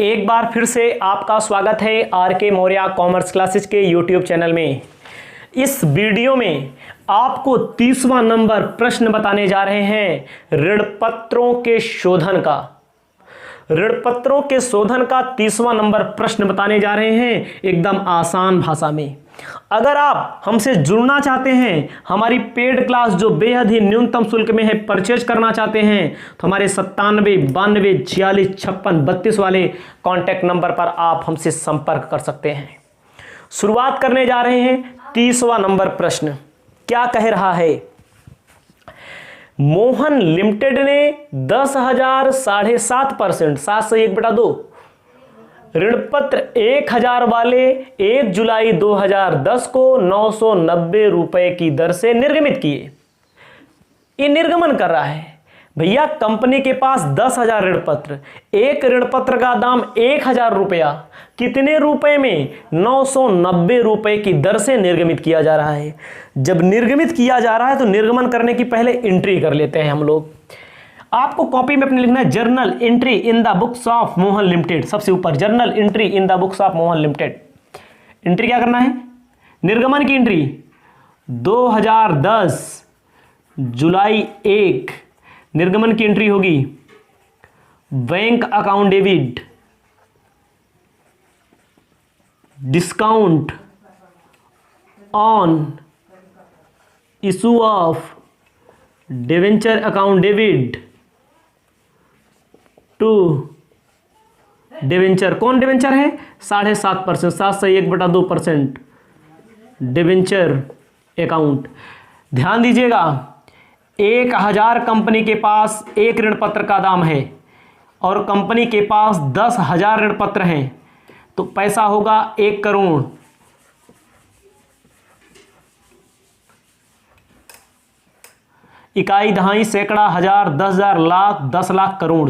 एक बार फिर से आपका स्वागत है आर के मौर्य कॉमर्स क्लासेस के यूट्यूब चैनल में। इस वीडियो में आपको 30वां नंबर प्रश्न बताने जा रहे हैं ऋणपत्रों के शोधन का। ऋणपत्रों के शोधन का 30वां नंबर प्रश्न बताने जा रहे हैं एकदम आसान भाषा में। अगर आप हमसे जुड़ना चाहते हैं, हमारी पेड क्लास जो बेहद ही न्यूनतम शुल्क में है परचेज करना चाहते हैं, तो हमारे 97 92 46 56 32 वाले कॉन्टैक्ट नंबर पर आप हमसे संपर्क कर सकते हैं। शुरुआत करने जा रहे हैं 30वां नंबर प्रश्न। क्या कह रहा है? मोहन लिमिटेड ने 10,000 7.5% 7 से 1/2 ऋणपत्र 1,000 वाले 1 जुलाई 2010 को 990 रुपए की दर से निर्गमित किए। ये निर्गमन कर रहा है भैया। कंपनी के पास 10,000 ऋणपत्र, एक ऋणपत्र का दाम 1,000 रुपया, कितने रुपए में? 990 रुपए की दर से निर्गमित किया जा रहा है। जब निर्गमित किया जा रहा है तो निर्गमन करने की पहले एंट्री कर लेते हैं हम लोग। आपको कॉपी में अपने लिखना है journal entry in the books of Mohan limited. सबसे ऊपर journal entry in the books of Mohan limited. Entry क्या करना है? निर्गमन की एंट्री 2010 जुलाई 1 निर्गमन की एंट्री होगी bank account debit discount on issue of debenture account debit to debenture. कौन डिवेंचर है? 7.5%, 7 से 1/2% डिवेंचर अकाउंट। ध्यान दीजिएगा, 1,000 कंपनी के पास एक ऋणपत्र का दाम है और कंपनी के पास 10,000 ऋणपत्र हैं, तो पैसा होगा 1 करोड़। इकाई, दहाई, सैकड़ा, हजार, 10,000, लाख, 10 लाख, करोड़।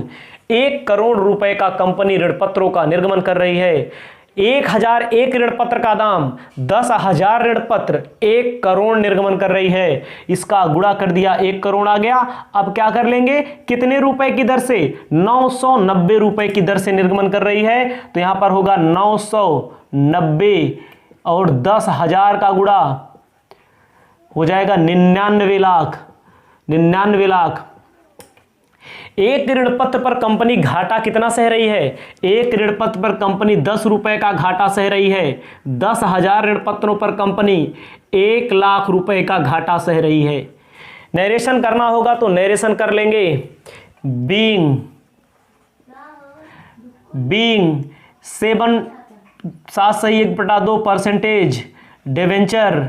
1 करोड़ रुपए का कंपनी ऋणपत्रों का निर्गमन कर रही है। 1,000 एक ऋणपत्र का दाम, 10,000 ऋणपत्र 1 करोड़ निर्गमन कर रही है। इसका गुणा कर दिया, 1 करोड़ आ गया। अब क्या कर लेंगे? कितने रुपए की दर से? 990 रुपए की दर से निर्गमन कर रही है, तो यहां पर होगा 990 और 10,000 का गुणा हो जाएगा 99 लाख। 99 लाख। एक ऋणपत्र पर कंपनी घाटा कितना सह रही है? एक ऋणपत्र पर कंपनी 10 रुपए का घाटा सह रही है। 10,000 ऋणपत्रों पर कंपनी 1 लाख रुपए का घाटा सह रही है। नरेशन करना होगा तो नरेशन कर लेंगे। बीइंग 7 से 1/2% debenture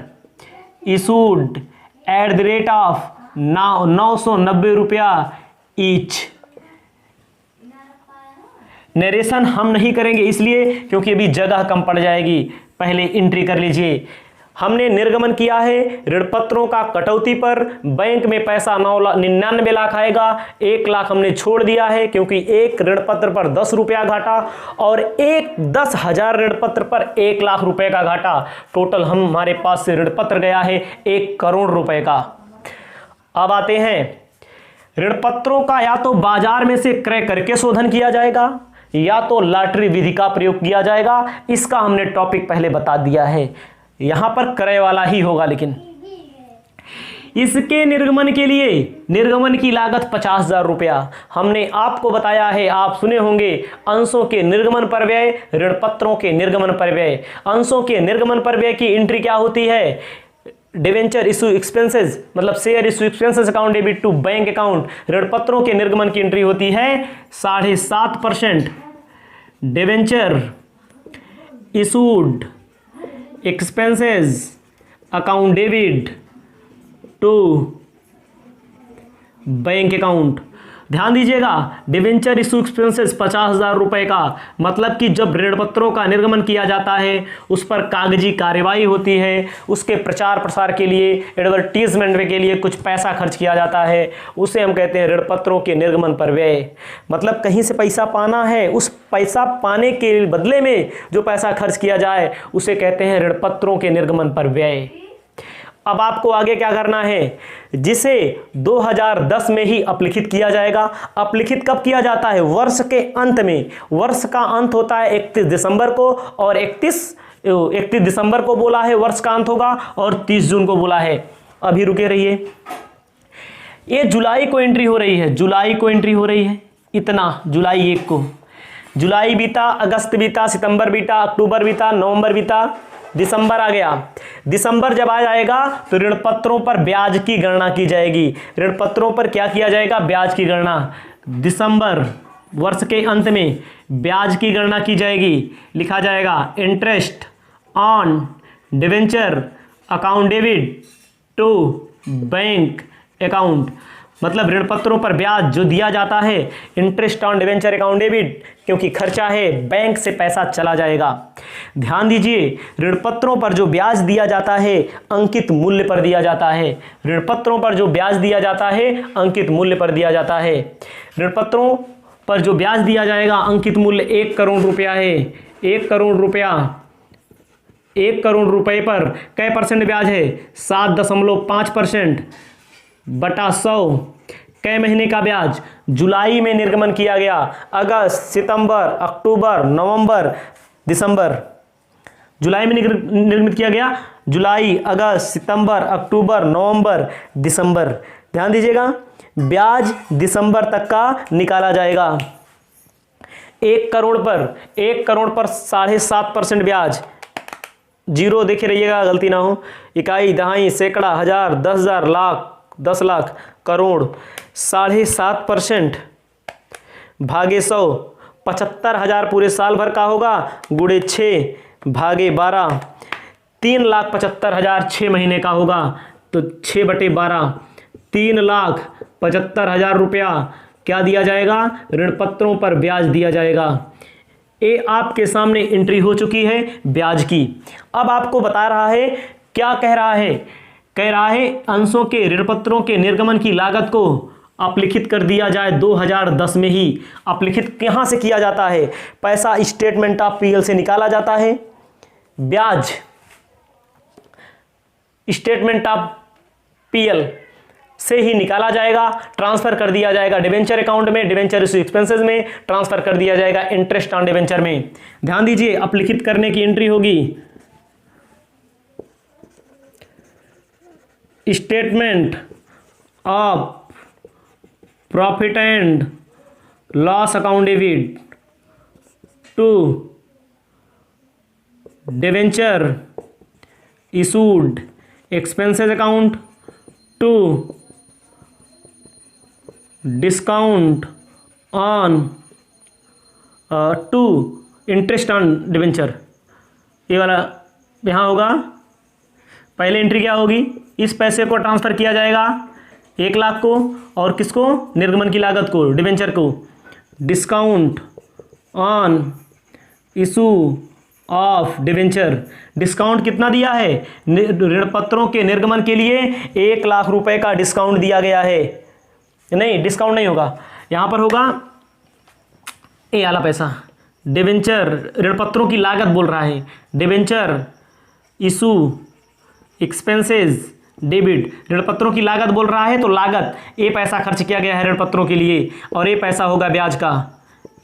issued at the rate of 990 रुपया ईच। नरेशन हम नहीं करेंगे इसलिए क्योंकि अभी जगह कम पड़ जाएगी। पहले एंट्री कर लीजिए। हमने निर्गमन किया है ऋणपत्रों का कटौती पर। बैंक में पैसा 99 लाख आएगा, 1 लाख हमने छोड़ दिया है क्योंकि एक ऋणपत्र पर 10 रुपया घाटा और 10,000 ऋणपत्र पर 1 लाख रुपए का घाटा। टोटल हमारे पास से ऋणपत्र गया है 1 करोड़ रुपए का। अब आते हैं, ऋणपत्रों का या तो बाजार में से क्रय करके शोधन किया जाएगा या तो लॉटरी विधि का प्रयोग किया जाएगा। इसका हमने टॉपिक पहले बता दिया है। यहां पर क्रय वाला ही होगा, लेकिन इसके निर्गमन के लिए निर्गमन की लागत 50,000 रुपया। हमने आपको बताया है, आप सुने होंगे, अंशों के निर्गमन पर व्यय, ऋणपत्रों के निर्गमन पर व्यय। अंशों के निर्गमन पर व्यय की एंट्री क्या होती है? डिवेंचर इशू एक्सपेंसेस मतलब share issue expenses account debit to bank account. ऋणपत्रों के निर्गमन की एंट्री होती है 7.5% debenture issued expenses account debit to bank account. ध्यान दीजिएगा, डिवेंचर इशू एक्सपेंसेस 50,000 रुपए का मतलब कि जब ऋणपत्रों का निर्गमन किया जाता है उस पर कागजी कार्यवाही होती है, उसके प्रचार प्रसार के लिए, एडवर्टीजमेंट के लिए कुछ पैसा खर्च किया जाता है, उसे हम कहते हैं ऋणपत्रों के निर्गमन पर व्यय। मतलब कहीं से पैसा पाना है, उस पैसा पाने के बदले में जो पैसा खर्च किया जाए उसे कहते हैं ऋणपत्रों के निर्गमन पर व्यय। अब आपको आगे क्या करना है, जिसे 2010 में ही अपलिखित किया जाएगा। अपलिखित कब किया जाता है, वर्ष के अंत में। वर्ष का अंत होता है 31 दिसंबर को, और 31 दिसंबर को बोला है वर्ष का अंत होगा, और 30 जून को बोला है। अभी रुके रहिए, ये जुलाई को एंट्री हो रही है, जुलाई को एंट्री हो रही है, इतना जुलाई 1 को। जुलाई बीता, अगस्त बीता, सितंबर बीता, अक्टूबर बीता, नवंबर बीता, दिसंबर आ गया। दिसंबर जब आ जाएगा तो ऋण पत्रों पर ब्याज की गणना की जाएगी। ऋण पत्रों पर क्या किया जाएगा, ब्याज की गणना। दिसंबर वर्ष के अंत में ब्याज की गणना की जाएगी। लिखा जाएगा interest on debenture account debit to bank account, मतलब ऋण पत्रों पर ब्याज जो दिया जाता है, interest on debenture account debit, क्योंकि खर्चा है, बैंक से पैसा चला जाएगा। ध्यान दीजिए, ऋण पत्रों पर जो ब्याज दिया जाता है अंकित मूल्य पर दिया जाता है। ऋण पत्रों पर जो ब्याज दिया जाता है अंकित मूल्य पर दिया जाता है। ऋण पत्रों पर जो ब्याज दिया जाएगा अंकित मूल्य 1 करोड़ रुपया है। 1 करोड़ रुपया, 1 करोड़ रुपए पर कै परसेंट ब्याज है, 7.5% बटा 100। कै महीने का ब्याज, जुलाई में निर्गमन किया गया, अगस्त, सितंबर, अक्टूबर, नवंबर, दिसंबर। जुलाई में निर्मित किया गया, जुलाई, अगस्त, सितंबर, अक्टूबर, नवंबर, दिसंबर। ध्यान दीजिएगा, ब्याज दिसंबर तक का निकाला जाएगा। 1 करोड़ पर 7.5% ब्याज, जीरो देखे रहिएगा गलती ना हो। इकाई, दहाई, सैकड़ा, हजार, 10,000, लाख, 10 लाख, करोड़। 7.5% भागे 100, 75,000 पूरे साल भर का होगा, गुणे 6 भागे 12, 3,75,000 6 महीने का होगा, तो 6/12, 3,75,000 रुपया क्या दिया जाएगा, ऋण पत्रों पर ब्याज दिया जाएगा। ये आपके सामने एंट्री हो चुकी है ब्याज की। अब आपको बता रहा है, क्या कह रहा है, कह रहा है अंशों के ऋण पत्रों के निर्गमन की लागत को अपलिखित कर दिया जाए 2010 में ही। अपलिखित कहां से किया जाता है, पैसा स्टेटमेंट ऑफ पीएल से निकाला जाता है, ब्याज स्टेटमेंट ऑफ पीएल से ही निकाला जाएगा, ट्रांसफर कर दिया जाएगा डिवेंचर अकाउंट में, डिवेंचर इश्यू एक्सपेंसेस में ट्रांसफर कर दिया जाएगा इंटरेस्ट ऑन डिवेंचर में। ध्यान दीजिए, अपलिखित करने की एंट्री होगी statement of profit and loss account debit to debenture issued expenses account to discount on to interest on debenture. ये वाला यहाँ होगा। पहले एंट्री क्या होगी, इस पैसे को ट्रांसफर किया जाएगा 1 लाख को, और किसको, निर्गमन की लागत को, डिवेंचर को। Discount on issue of debenture, discount कितना दिया है, ऋण पत्रों के निर्गमन के लिए 1 लाख रुपए का डिस्काउंट दिया गया है। नहीं, डिस्काउंट नहीं होगा, यहां पर होगा ये वाला पैसा, डिवेंचर ऋण पत्रों की लागत बोल रहा है, डिवेंचर इशू एक्सपेंसेस डेबिट, ऋण पत्रों की लागत बोल रहा है, तो लागत, ये पैसा खर्च किया गया है ऋण पत्रों के लिए, और ये पैसा होगा ब्याज का,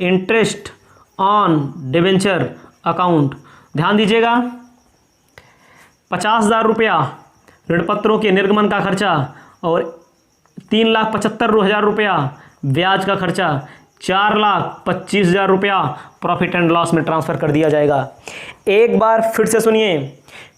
इंटरेस्ट ऑन डिवेंचर अकाउंट। ध्यान दीजिएगा, 50,000 रुपया ऋण पत्रों के निर्गमन का खर्चा, और 3,75,000 रुपया ब्याज का खर्चा, 4,25,000 रुपया प्रॉफिट एंड लॉस में ट्रांसफर कर दिया जाएगा। एक बार फिर से सुनिए,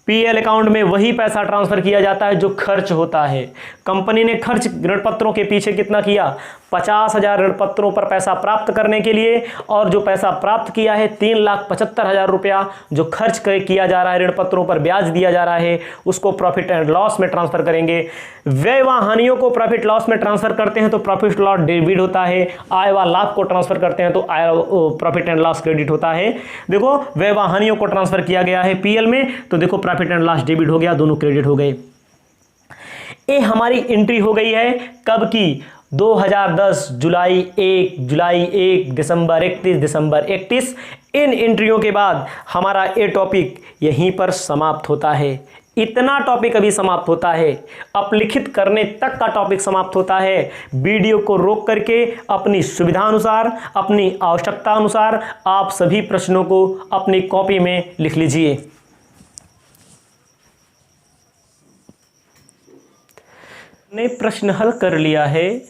पीएल अकाउंट में वही पैसा ट्रांसफर किया जाता है जो खर्च होता है। कंपनी ने खर्च ऋण पत्रों के पीछे कितना किया, 50,000 ऋण पत्रों पर पैसा प्राप्त करने के लिए, और जो पैसा प्राप्त किया है 3,75,000 रुपया जो खर्च किया जा रहा है, ऋण पत्रों पर ब्याज दिया जा रहा है, उसको प्रॉफिट एंड लॉस में ट्रांसफर करेंगे। व्यय व हानियों को प्रॉफिट लॉस में ट्रांसफर करते हैं तो प्रॉफिट लॉस डेबिट होता है, आय व लाभ को ट्रांसफर करते हैं तो आय प्रॉफिट एंड लॉस क्रेडिट होता है। देखो, व्यय व हानियों को ट्रांसफर किया गया है पीएल में, तो देखो प्रॉफिट एंड लॉस डेबिट हो गया, दोनों क्रेडिट हो गए। ये हमारी एंट्री हो गई है कब की, 2010 जुलाई 1, दिसंबर 31, दिसंबर 31। इन एंट्रियों के बाद हमारा ये टॉपिक यहीं पर समाप्त होता है। इतना टॉपिक अभी समाप्त होता है, अपलिखित करने तक का टॉपिक समाप्त होता है। वीडियो को रोक करके अपनी सुविधा अनुसार, अपनी आवश्यकता अनुसार आप सभी प्रश्नों को अपनी कॉपी में लिख लीजिए। ने प्रश्न हल कर लिया है,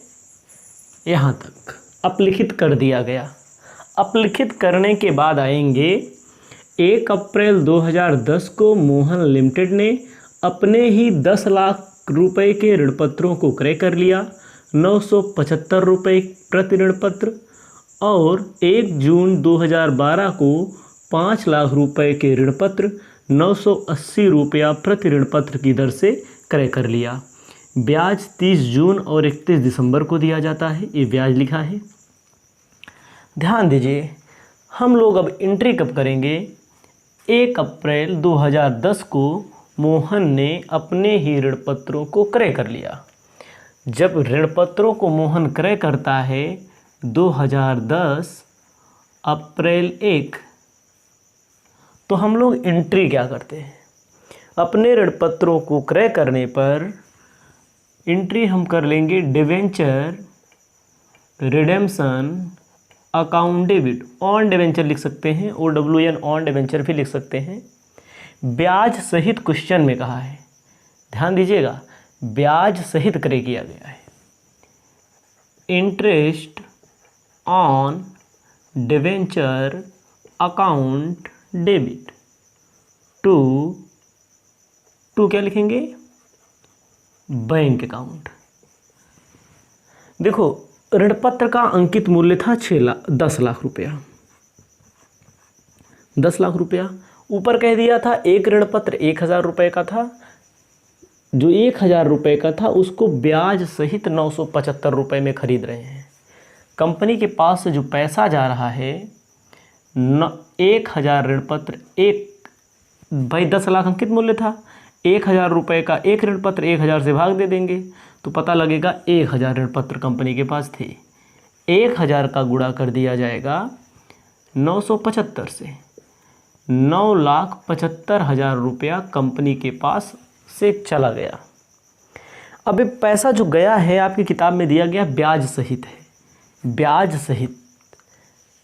यहां तक अपलिखित कर दिया गया। अपलिखित करने के बाद आएंगे 1 अप्रैल 2010 को मोहन लिमिटेड ने अपने ही 10 लाख रुपए के ऋण पत्रों को क्रय कर लिया, 975 रुपये प्रति ऋण पत्र। और 1 जून 2012 को 5 लाख रुपए के ऋण पत्र 980 रुपया प्रति ऋण पत्र की दर से क्रय कर लिया। ब्याज 30 जून और 31 दिसंबर को दिया जाता है, ये ब्याज लिखा है। ध्यान दीजिए, हम लोग अब एंट्री कब करेंगे? 1 अप्रैल 2010 को मोहन ने अपने ही ऋण पत्रों को क्रय कर लिया। जब ऋण पत्रों को मोहन क्रय करता है 2010 अप्रैल 1, तो हम लोग एंट्री क्या करते हैं? अपने ऋण पत्रों को क्रय करने पर एंट्री हम कर लेंगे debenture redemption account debit, on debenture लिख सकते हैं, OWN ऑन डिवेंचर भी लिख सकते हैं। ब्याज सहित क्वेश्चन में कहा है, ध्यान दीजिएगा, ब्याज सहित क्रय किया गया है। Interest on debenture account debit to क्या लिखेंगे? Bank account. देखो, ऋण पत्र का अंकित मूल्य था 10 लाख रुपया, 10 लाख रुपया। ऊपर कह दिया था एक ऋण पत्र 1000 रुपये का था, जो 1000 रुपये का था उसको ब्याज सहित 975 रुपये में खरीद रहे हैं। कंपनी के पास से जो पैसा जा रहा है 1000 ऋण पत्र, एक भाई 10 लाख अंकित मूल्य था, 1000 रुपये का एक ऋण पत्र 1000 से भाग दे देंगे तो पता लगेगा 1000 ऋण पत्र कंपनी के पास थे। 1000 का गुणा कर दिया जाएगा 975 से, 9,75,000 रुपया कंपनी के पास से चला गया। अब ये पैसा जो गया है आपकी किताब में दिया गया ब्याज सहित है, ब्याज सहित।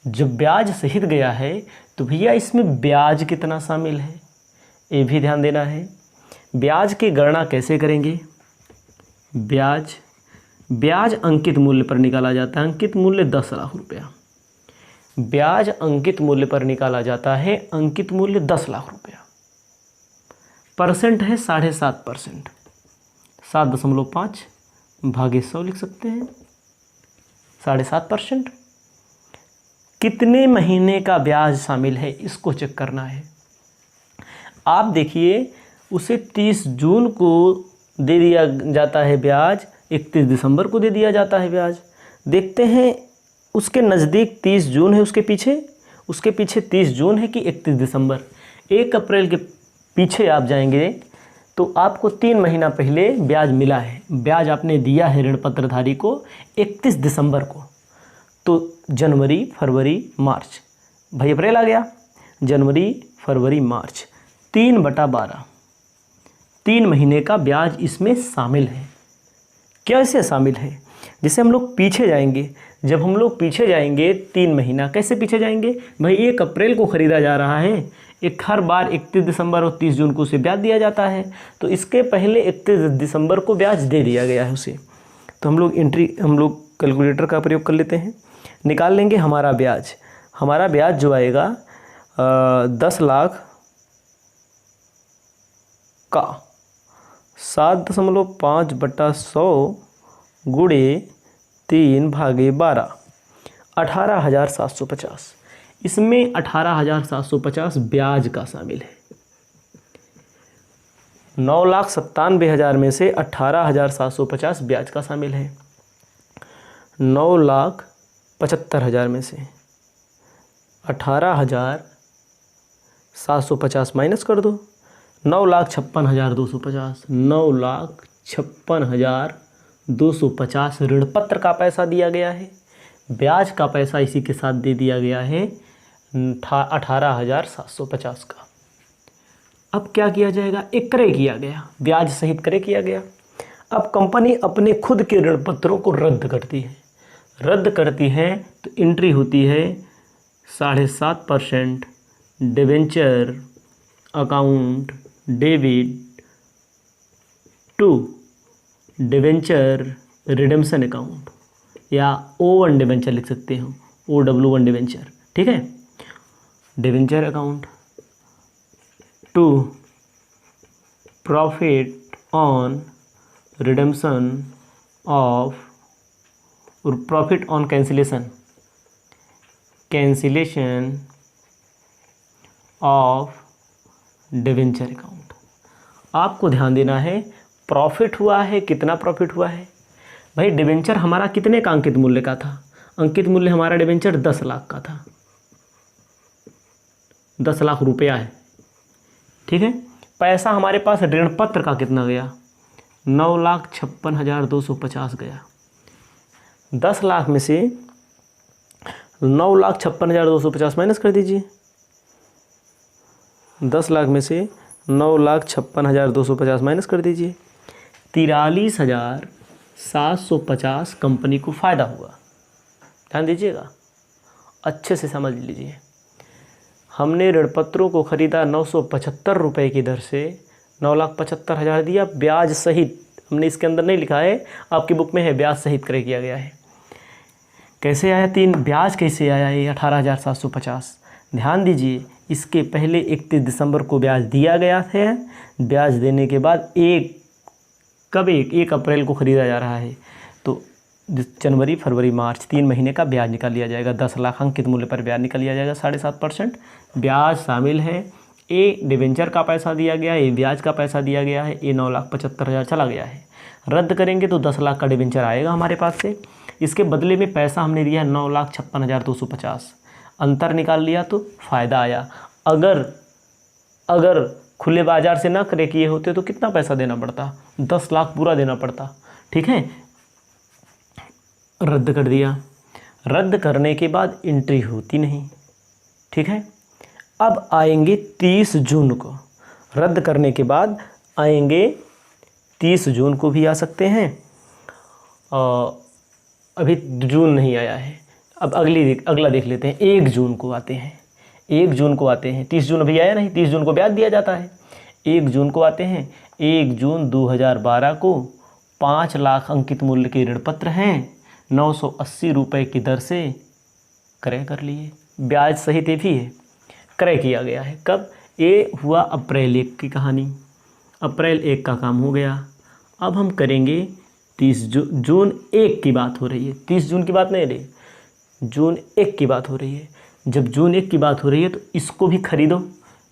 जब ब्याज सहित गया है तो भैया इसमें ब्याज कितना शामिल है ये भी ध्यान देना है। ब्याज की गणना कैसे करेंगे? ब्याज अंकित मूल्य पर निकाला जाता है, अंकित मूल्य 10 लाख रुपया। ब्याज अंकित मूल्य पर निकाला जाता है, अंकित मूल्य 10 लाख रुपया। परसेंट है 7.5%, 7.5 भागे 100 लिख सकते हैं, 7.5%। कितने महीने का ब्याज शामिल है इसको चेक करना है। आप देखिए, उसे 30 जून को दे दिया जाता है ब्याज, 31 दिसंबर को दे दिया जाता है ब्याज। देखते हैं उसके नज़दीक 30 जून है, उसके पीछे 30 जून है कि 31 दिसंबर। 1 अप्रैल के पीछे आप जाएंगे तो आपको 3 महीना पहले ब्याज मिला है। ब्याज आपने दिया है ऋण पत्रधारी को 31 दिसंबर को, तो जनवरी फरवरी मार्च, भाई अप्रैल आ गया, जनवरी फरवरी मार्च, 3/12, 3 महीने का ब्याज इसमें शामिल है। कैसे शामिल है? जैसे हम लोग पीछे जाएंगे, जब हम लोग पीछे जाएंगे 3 महीना, कैसे पीछे जाएंगे भाई? 1 अप्रैल को ख़रीदा जा रहा है, एक हर बार 31 दिसंबर और 30 जून को उसे ब्याज दिया जाता है, तो इसके पहले 31 दिसंबर को ब्याज दे दिया गया है उसे। तो हम लोग कैलकुलेटर का प्रयोग कर लेते हैं, निकाल लेंगे हमारा ब्याज जो आएगा 10 लाख का 7.5/100 गुणे 3/12, 18,750। इसमें 18,750 ब्याज का शामिल है। 9,97,000 में से 18,750 ब्याज का शामिल है। 9,75,000 में से 18,750 माइनस कर दो, 9,56,250, 9,56,250 ऋण पत्र का पैसा दिया गया है। ब्याज का पैसा इसी के साथ दे दिया गया है 18,750 का। अब क्या किया जाएगा, एक क्रय किया गया, ब्याज सहित क्रय किया गया। अब कंपनी अपने खुद के ऋण पत्रों को रद्द करती है। रद्द करती है तो एंट्री होती है 7.5% debenture account debit to debenture redemption account, या O1 डिवेंचर लिख सकते हो, OW1 डिवेंचर, ठीक है। Debenture account to profit on redemption of, profit on cancellation of debenture account. आपको ध्यान देना है, प्रॉफिट हुआ है, कितना प्रॉफिट हुआ है भाई। डिवेंचर हमारा कितने का अंकित मूल्य का था, अंकित मूल्य हमारा डिवेंचर 10 लाख का था, 10 लाख रुपया है, ठीक है। पैसा हमारे पास ऋण पत्र का कितना गया, 9,56,250 गया। 10 लाख में से 9,56,250 माइनस कर दीजिए। 10 लाख में से 9,56,250 माइनस कर दीजिए। 43,750 कंपनी को फ़ायदा हुआ। ध्यान दीजिएगा, अच्छे से समझ लीजिए। हमने ऋण पत्रों को ख़रीदा 975 रुपये की दर से, 9,75,000 दिया ब्याज सहित। हमने इसके अंदर नहीं लिखा है, आपकी बुक में है, ब्याज सहित क्रय किया गया है। कैसे आया ब्याज कैसे आया ये 18,750। ध्यान दीजिए, इसके पहले 31 दिसंबर को ब्याज दिया गया है। ब्याज देने के बाद एक अप्रैल को ख़रीदा जा रहा है, तो जनवरी फरवरी मार्च 3 महीने का ब्याज निकाल लिया जाएगा। 10 लाख अंकित मूल्य पर ब्याज निकाल लिया जाएगा, 7.5% ब्याज शामिल है। ए डिवेंचर का पैसा दिया गया है, ए ब्याज का पैसा दिया गया है, ए 9,75,000 चला गया है। रद्द करेंगे तो 10 लाख का डिवेंचर आएगा हमारे पास से। इसके बदले में पैसा हमने दिया है 9,56,250, अंतर निकाल लिया तो फ़ायदा आया। अगर खुले बाजार से ना क्रय किए होते तो कितना पैसा देना पड़ता, 10 लाख पूरा देना पड़ता, ठीक है। रद्द कर दिया। रद्द करने के बाद एंट्री होती नहीं, ठीक है। अब आएंगे 30 जून को, रद्द करने के बाद आएंगे 30 जून को भी आ सकते हैं। अभी जून नहीं आया है, अब अगला देख लेते हैं। 1 जून को आते हैं, 1 जून को आते हैं। 30 जून अभी आया नहीं, 30 जून को ब्याज दिया जाता है। 1 जून को आते हैं। 1 जून 2012 को 5 लाख अंकित मूल्य के ऋण पत्र हैं, 980 रुपये की दर से क्रय कर लिए, ब्याज सहित भी है, क्रय किया गया है। कब, ये हुआ अप्रैल 1 की कहानी, अप्रैल 1 का काम हो गया। अब हम करेंगे 30 जून 1 की बात हो रही है, 30 जून की बात नहीं रही, जून 1 की बात हो रही है। जब जून 1 की बात हो रही है तो इसको भी खरीदो,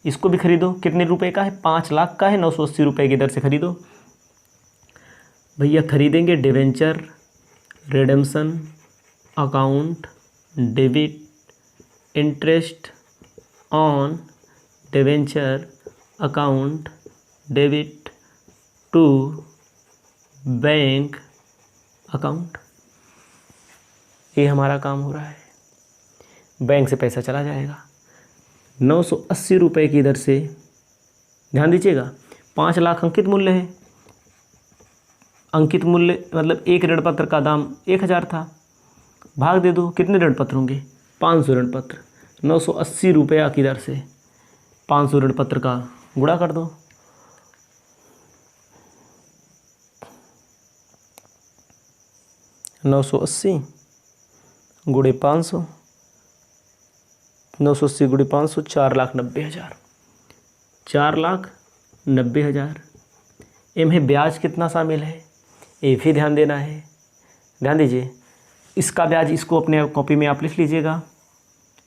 इसको भी खरीदो। कितने रुपए का है, 5 लाख का है, 980 रुपये की दर से खरीदो भैया। खरीदेंगे debenture redemption account debit interest on debenture account debit to bank account. ये हमारा काम हो रहा है, बैंक से पैसा चला जाएगा 980 रुपये की दर से। ध्यान दीजिएगा, 5 लाख अंकित मूल्य है। अंकित मूल्य मतलब एक ऋण पत्र का दाम 1,000 था, भाग दे दो, कितने ऋण पत्र होंगे, 500 ऋण पत्र। 980 रुपया की दर से 500 ऋण पत्र का गुणा कर दो, $980 गुणे 500, 980 गुणे 500, 4,90,000, 4,90,000। इनमें ब्याज कितना शामिल है ये भी ध्यान देना है। ध्यान दीजिए, इसका ब्याज इसको अपने कॉपी में आप लिख लीजिएगा,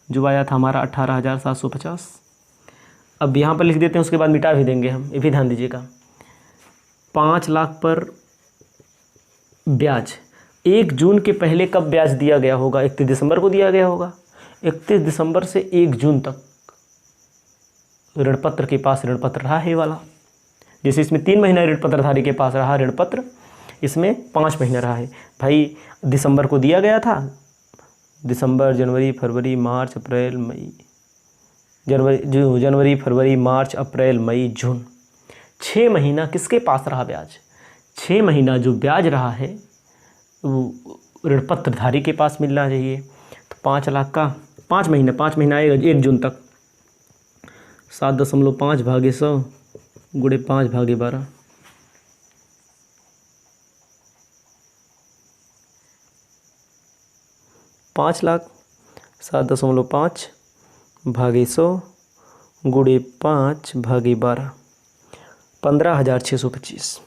जो आया था हमारा 18,750। अब यहाँ पर लिख देते हैं, उसके बाद मिटा भी देंगे हम, ये भी ध्यान दीजिएगा। 5 लाख पर ब्याज 1 जून के पहले कब ब्याज दिया गया होगा, 31 दिसंबर को दिया गया होगा। 31 दिसंबर से 1 जून तक ऋण पत्र के पास ऋण पत्र रहा है वाला। जैसे इसमें 3 महीना ऋण पत्रधारी के पास रहा ऋण पत्र, इसमें 5 महीना रहा है भाई। दिसंबर को दिया गया था, दिसंबर जनवरी फरवरी मार्च अप्रैल मई जनवरी, फरवरी, मार्च, अप्रैल, मई, जून, 6 महीना किसके पास रहा ब्याज? 6 महीना जो ब्याज रहा है वो ऋण पत्रधारी के पास मिलना चाहिए। तो 5 लाख का 5 महीना आएगा 1 जून तक, 7.5 भागे 100 गुणे 5 भागे 12, 5 लाख 7.5 भागे 100 गुणे 5 भागे 12, 15,625।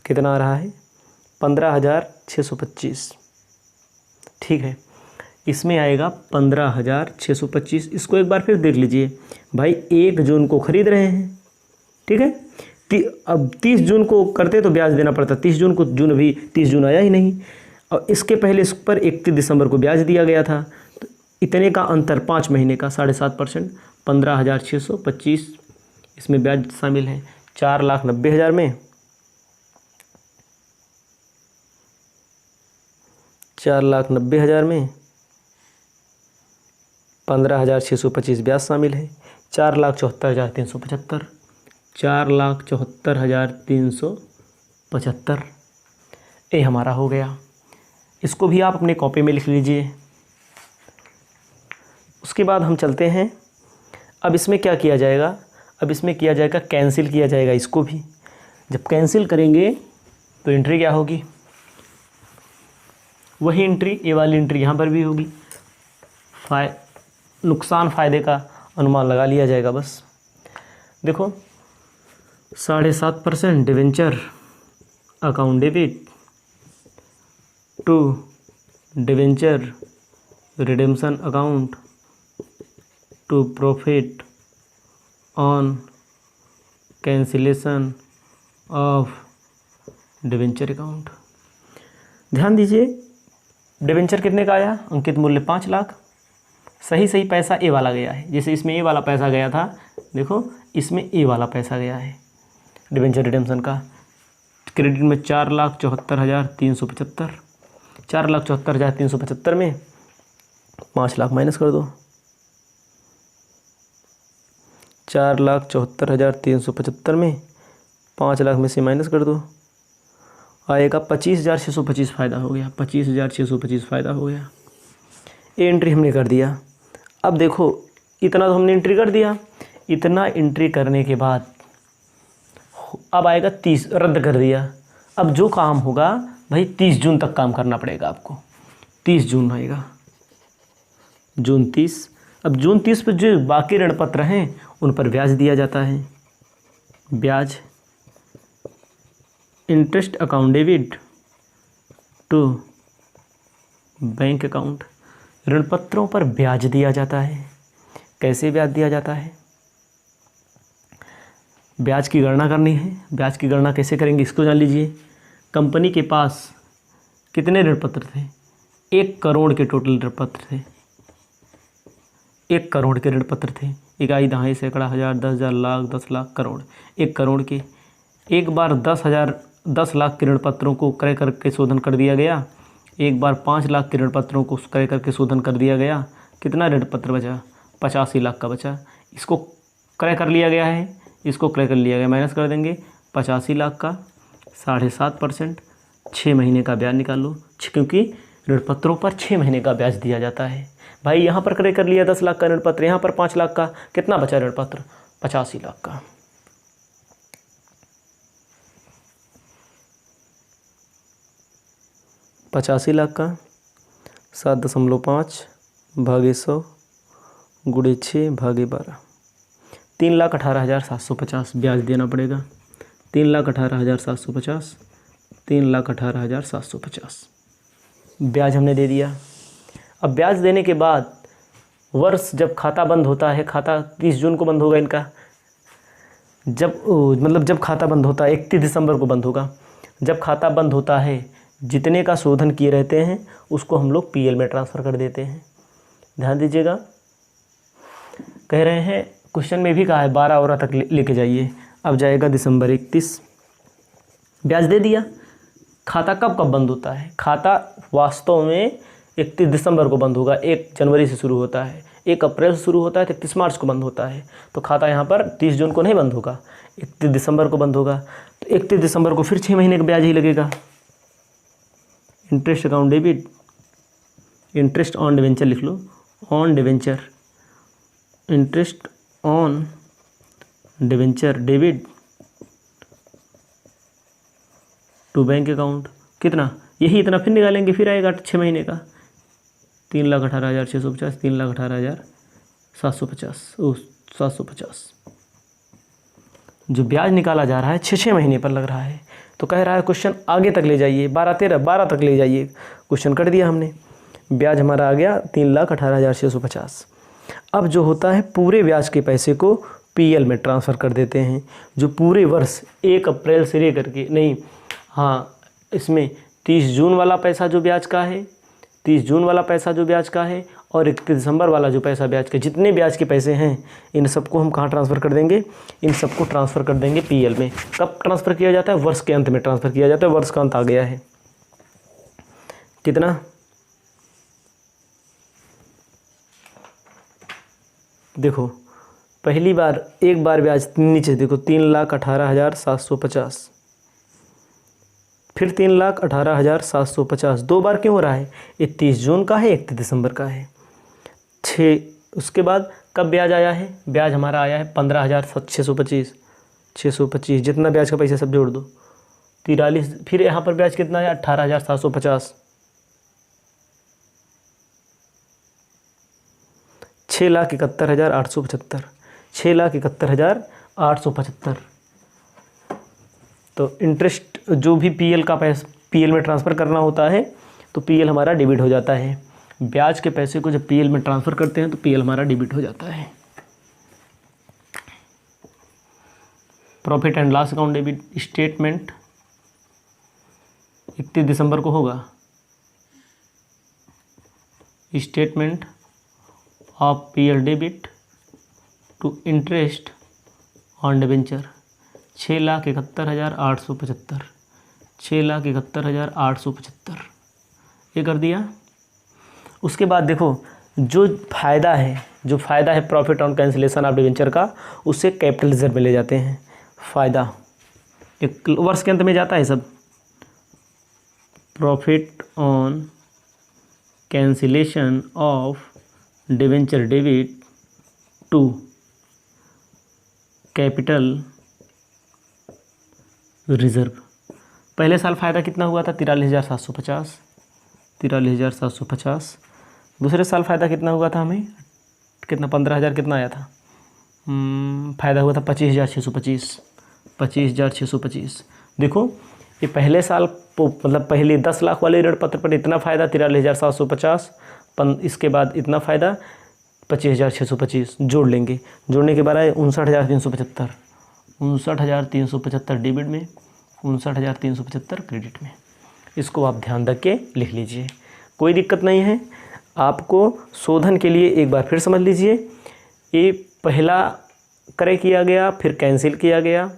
कितना आ रहा है? 15,625। ठीक है, इसमें आएगा 15,625। इसको एक बार फिर देख लीजिए भाई, 1 जून को खरीद रहे हैं, ठीक है। अब 30 जून को करते तो ब्याज देना पड़ता, 30 जून को, जून अभी 30 जून आया ही नहीं, और इसके पहले इस पर 31 दिसंबर को ब्याज दिया गया था। तो इतने का अंतर 5 महीने का 7.5%, 15,625 इसमें ब्याज शामिल है। 4,90,000 में 4,90,000 में 15,625 ब्याज शामिल है। 4,74,375, 4,74,375 ये हमारा हो गया। इसको भी आप अपने कॉपी में लिख लीजिए। उसके बाद हम चलते हैं, अब इसमें क्या किया जाएगा? अब इसमें किया जाएगा कैंसिल किया जाएगा इसको भी। जब कैंसिल करेंगे तो एंट्री क्या होगी? वही एंट्री, ये वाली एंट्री यहाँ पर भी होगी। नुकसान फ़ायदे का अनुमान लगा लिया जाएगा बस। देखो 7.5% debenture account debit to debenture redemption account to profit on cancellation of debenture account. ध्यान दीजिए, डिवेंचर कितने का आया? अंकित मूल्य 5 लाख। सही पैसा ए वाला गया है, जैसे इसमें ए वाला पैसा गया था, देखो इसमें ए वाला पैसा गया है डिवेंचर रिडेम्पशन का। क्रेडिट में 4,74,375, 4,74,375 में 5 लाख माइनस कर दो, 4,74,375 में 5 लाख में से माइनस कर दो, आएगा 25,625 फ़ायदा हो गया। 25,625 फ़ायदा हो गया। ये एंट्री हमने कर दिया। अब देखो इतना तो हमने एंट्री कर दिया। इतना एंट्री करने के बाद अब आएगा 30, रद्द कर दिया। अब जो काम होगा भाई 30 जून तक काम करना पड़ेगा आपको। 30 जून आएगा, जून 30। अब जून 30 पर जो बाकी ऋण पत्र हैं उन पर ब्याज दिया जाता है। ब्याज interest account debit to bank account. ऋण पत्रों पर ब्याज दिया जाता है। कैसे ब्याज दिया जाता है? ब्याज की गणना करनी है। ब्याज की गणना कैसे करेंगे इसको जान लीजिए। कंपनी के पास कितने ऋण पत्र थे? 1 करोड़ के टोटल ऋण पत्र थे। 1 करोड़ के ऋण पत्र थे। इकाई, दहाई, सैकड़ा, हज़ार, 10,000, लाख, 10 लाख, करोड़। 1 करोड़ के एक बार 10 लाख के ऋण पत्रों को क्रय करके शोधन कर दिया गया। एक बार 5 लाख के ऋण पत्रों को क्रय करके शोधन कर दिया गया। कितना ऋण पत्र बचा? 85 लाख का बचा। इसको क्रय कर लिया गया है, इसको क्रय कर लिया गया, माइनस कर देंगे 85 लाख का 7.5%, 6 महीने का ब्याज निकाल लो, क्योंकि ऋण पत्रों पर 6 महीने का ब्याज दिया जाता है। भाई यहाँ पर क्रय कर लिया 10 लाख का ऋण पत्र, यहाँ पर 5 लाख का, कितना बचा ऋण पत्र? 85 लाख का। पचासी लाख का 7.5 भागे 100 गुणे 6 भागे 12, 3,18,750 ब्याज देना पड़ेगा। 3,18,750, 3,18,750 ब्याज हमने दे दिया। अब ब्याज देने के बाद वर्ष जब खाता बंद होता है, खाता 30 जून को बंद होगा इनका, जब खाता बंद होता है 31 दिसंबर को बंद होगा। जब खाता बंद होता है, जितने का शोधन किए रहते हैं उसको हम लोग पीएल में ट्रांसफ़र कर देते हैं। ध्यान दीजिएगा, कह रहे हैं क्वेश्चन में भी कहा है 12 और तक लेके जाइए। अब जाएगा दिसंबर 31, ब्याज दे दिया। खाता कब बंद होता है? खाता वास्तव में 31 दिसंबर को बंद होगा, 1 जनवरी से शुरू होता है। 1 अप्रैल से शुरू होता है तो 31 मार्च को बंद होता है, तो खाता यहाँ पर 30 जून को नहीं बंद होगा, 31 दिसंबर को बंद होगा। तो 31 दिसंबर को फिर 6 महीने का ब्याज ही लगेगा। Interest account debit, interest on debenture लिख लो, on debenture, interest on debenture debit to bank account, कितना, यही इतना फिर निकालेंगे, फिर आएगा 6 महीने का 3,18,650, 3,18,750, 750। जो ब्याज निकाला जा रहा है 6 महीने पर लग रहा है। तो कह रहा है क्वेश्चन आगे तक ले जाइए, 12 तक ले जाइए। क्वेश्चन कर दिया हमने, ब्याज हमारा आ गया 3,18,650। अब जो होता है पूरे ब्याज के पैसे को पीएल में ट्रांसफ़र कर देते हैं। जो पूरे वर्ष 1 अप्रैल से लेकर के, नहीं हाँ, इसमें 30 जून वाला पैसा जो ब्याज का है, 30 जून वाला पैसा जो ब्याज का है, और 31 दिसंबर वाला जो पैसा ब्याज का, जितने ब्याज के पैसे हैं इन सबको हम कहाँ ट्रांसफ़र कर देंगे, इन सबको ट्रांसफ़र कर देंगे पीएल में। कब ट्रांसफ़र किया जाता है, वर्ष के अंत में ट्रांसफ़र किया जाता है। वर्ष का अंत आ गया है, कितना, देखो पहली बार एक बार ब्याज नीचे देखो 3,18,750, फिर 3,18,750, 2 बार क्यों हो रहा है, ये 30 जून का है, 31 दिसंबर का है। 6 उसके बाद कब ब्याज आया है, ब्याज हमारा आया है 15,625, 625, जितना ब्याज का पैसा सब जोड़ दो 43, फिर यहाँ पर ब्याज कितना है 18,750, 6,71,875, 6,71,875। तो इंटरेस्ट जो भी पीएल का पैसा पीएल में ट्रांसफ़र करना होता है तो पीएल हमारा डेबिट हो जाता है। ब्याज के पैसे को जब पीएल में ट्रांसफ़र करते हैं तो पीएल हमारा डेबिट हो जाता है। Profit and loss account debit statement 31 दिसंबर को होगा। Statement of PL debit to interest on debenture 6,71,875, 6,71,875, ये कर दिया। उसके बाद देखो जो फ़ायदा है profit on cancellation of debenture का, उससे कैपिटल रिजर्व में ले जाते हैं। फ़ायदा एक वर्ष के अंत में जाता है सब। Profit on cancellation of debenture debit to capital reserve. पहले साल फ़ायदा कितना हुआ था 43,750, 43,750। दूसरे साल फ़ायदा कितना हुआ था हमें, कितना 15,000 कितना आया था, फ़ायदा हुआ था 25,625, 25,625। देखो ये पहले साल मतलब पहले 10 लाख वाले ऋण पत्र पर इतना फ़ायदा 43,750, इसके बाद इतना फ़ायदा 25,625 जोड़ लेंगे। जोड़ने के बाद आए 59,375, 59,375 डेबिट में, 59,375 क्रेडिट में। इसको आप ध्यान रख के लिख लीजिए, कोई दिक्कत नहीं है। आपको शोधन के लिए एक बार फिर समझ लीजिए, ये पहला क्रय किया गया, फिर कैंसिल किया गया,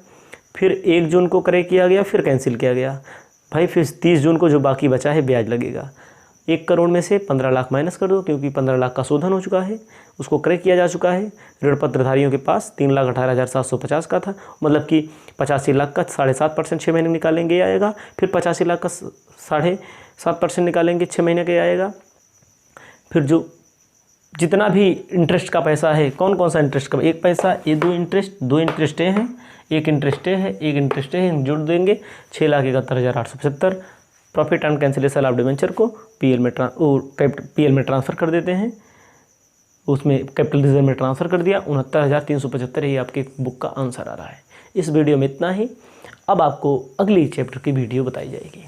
फिर 1 जून को क्रय किया गया, फिर कैंसिल किया गया। भाई फिर 30 जून को जो बाकी बचा है ब्याज लगेगा। 1 करोड़ में से 15 लाख माइनस कर दो, क्योंकि 15 लाख का शोधन हो चुका है, उसको क्रय किया जा चुका है। ऋण पत्रधारियों के पास 3,18,750 का था, मतलब कि 85 लाख का 7.5% 6 महीने निकालेंगे आएगा, फिर 85 लाख का 7.5% निकालेंगे 6 महीने के आएगा। फिर जो जितना भी इंटरेस्ट का पैसा है, कौन कौन सा इंटरेस्ट का, एक पैसा, ये 2 इंटरेस्ट हैं, एक इंटरेस्ट है, जोड़ देंगे 6,71,875। Profit and cancellation of debenture को पीएल में ट्रांसफ़र कर देते हैं, उसमें कैपिटल रिजर्व में ट्रांसफ़र कर दिया। 69,375 ही आपके बुक का आंसर आ रहा है। इस वीडियो में इतना ही। अब आपको अगली चैप्टर की वीडियो बताई जाएगी।